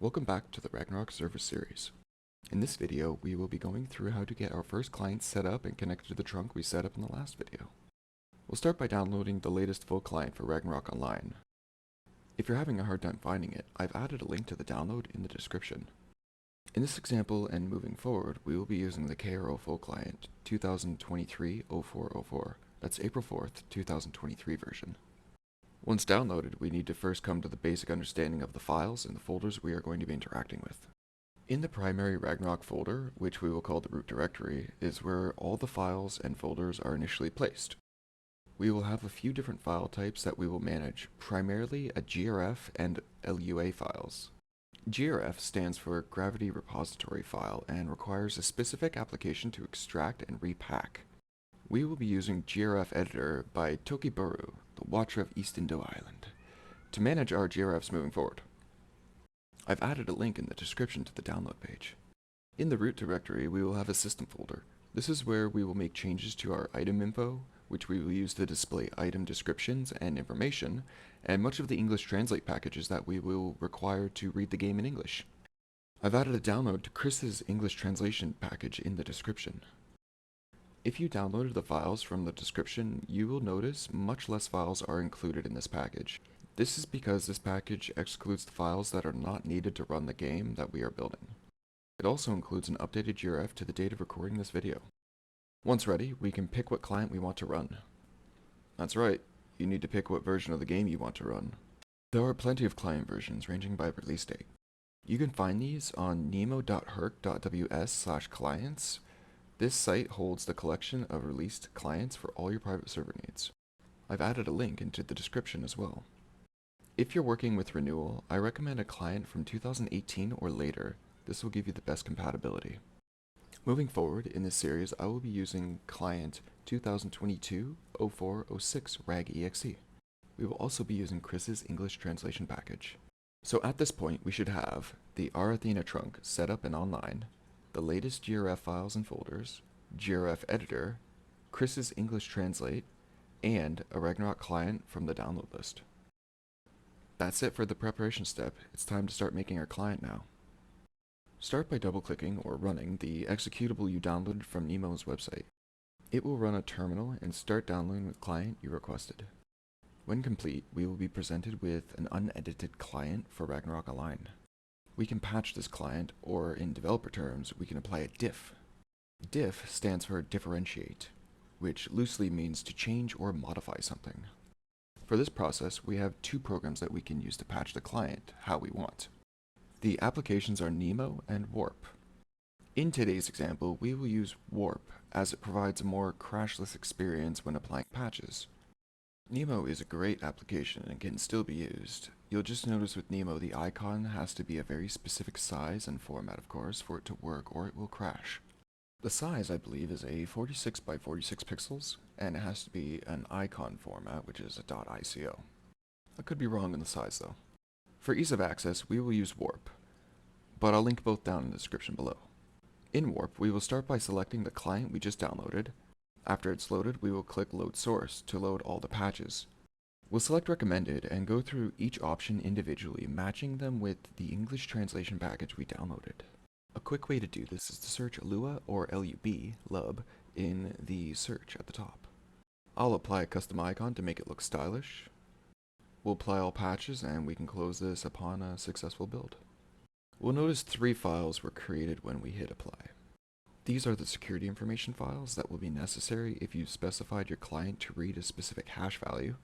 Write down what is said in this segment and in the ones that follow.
Welcome back to the Ragnarok server series. In this video, we will be going through how to get our first client set up and connected to the trunk we set up in the last video. We'll start by downloading the latest full client for Ragnarok Online. If you're having a hard time finding it, I've added a link to the download in the description. In this example and moving forward, we will be using the KRO full client 2023-0404. That's April 4th, 2023 version. Once downloaded, we need to first come to the basic understanding of the files and the folders we are going to be interacting with. In the primary Ragnarok folder, which we will call the root directory, is where all the files and folders are initially placed. We will have a few different file types that we will manage, primarily a GRF and LUA files. GRF stands for Gravity Repository File and requires a specific application to extract and repack. We will be using GRF Editor by Tokiburu, the Watcher of East Indo Island, to manage our GRFs moving forward. I've added a link in the description to the download page. In the root directory, we will have a system folder. This is where we will make changes to our item info, which we will use to display item descriptions and information, and much of the English Translate packages that we will require to read the game in English. I've added a download to Chris's English translation package in the description. If you downloaded the files from the description, you will notice much less files are included in this package. This is because this package excludes the files that are not needed to run the game that we are building. It also includes an updated GRF to the date of recording this video. Once ready, we can pick what client we want to run. That's right, you need to pick what version of the game you want to run. There are plenty of client versions ranging by release date. You can find these on nemo.herc.ws/clients. This site holds the collection of released clients for all your private server needs. I've added a link into the description as well. If you're working with renewal, I recommend a client from 2018 or later. This will give you the best compatibility. Moving forward in this series, I will be using client 2022-0406 RAG-EXE. We will also be using Chris's English translation package. So at this point, we should have the R-Athena trunk set up and online, the latest GRF files and folders, GRF editor, Chris's English Translate, and a Ragnarok client from the download list. That's it for the preparation step. It's time to start making our client now. Start by double-clicking or running the executable you downloaded from Nemo's website. It will run a terminal and start downloading the client you requested. When complete, we will be presented with an unedited client for Ragnarok Online. We can patch this client, or in developer terms, we can apply a diff. Diff stands for differentiate, which loosely means to change or modify something. For this process, we have two programs that we can use to patch the client how we want. The applications are Nemo and Warp. In today's example, we will use Warp as it provides a more crashless experience when applying patches. Nemo is a great application and can still be used. You'll just notice with Nemo the icon has to be a very specific size and format, of course, for it to work or it will crash. The size, I believe, is a 46 by 46 pixels, and it has to be an icon format, which is a .ico. I could be wrong in the size though. For ease of access, we will use Warp, but I'll link both down in the description below. In Warp, we will start by selecting the client we just downloaded. After it's loaded, we will click Load Source to load all the patches. We'll select Recommended and go through each option individually, matching them with the English translation package we downloaded. A quick way to do this is to search Lua or LUB in the search at the top. I'll apply a custom icon to make it look stylish. We'll apply all patches and we can close this upon a successful build. We'll notice 3 files were created when we hit apply. These are the security information files that will be necessary if you specified your client to read a specific hash value.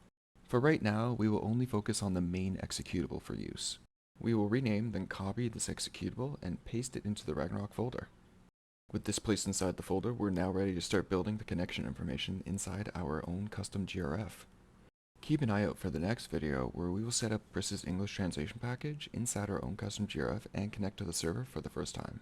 For right now, we will only focus on the main executable for use. We will rename, then copy this executable and paste it into the Ragnarok folder. With this placed inside the folder, we're now ready to start building the connection information inside our own custom GRF. Keep an eye out for the next video where we will set up Chris's English translation package inside our own custom GRF and connect to the server for the first time.